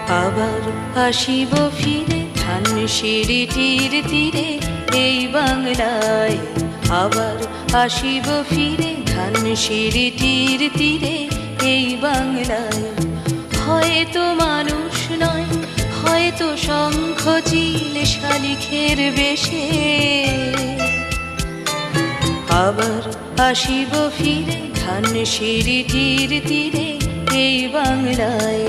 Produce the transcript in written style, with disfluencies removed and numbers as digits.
আবার আসিব ফিরে ধান সিঁড়িটির তীরে এই বাংলায়। আবার আসিব ফিরে ধান সিঁড়িটির তীরে এই বাংলায়। হয়তো মানুষ নয়, হয়তো শঙ্খ চিল শালিখের বেশে। আবার আসিব ফিরে ধান সিঁড়িটির তীরে এই বাংলায়।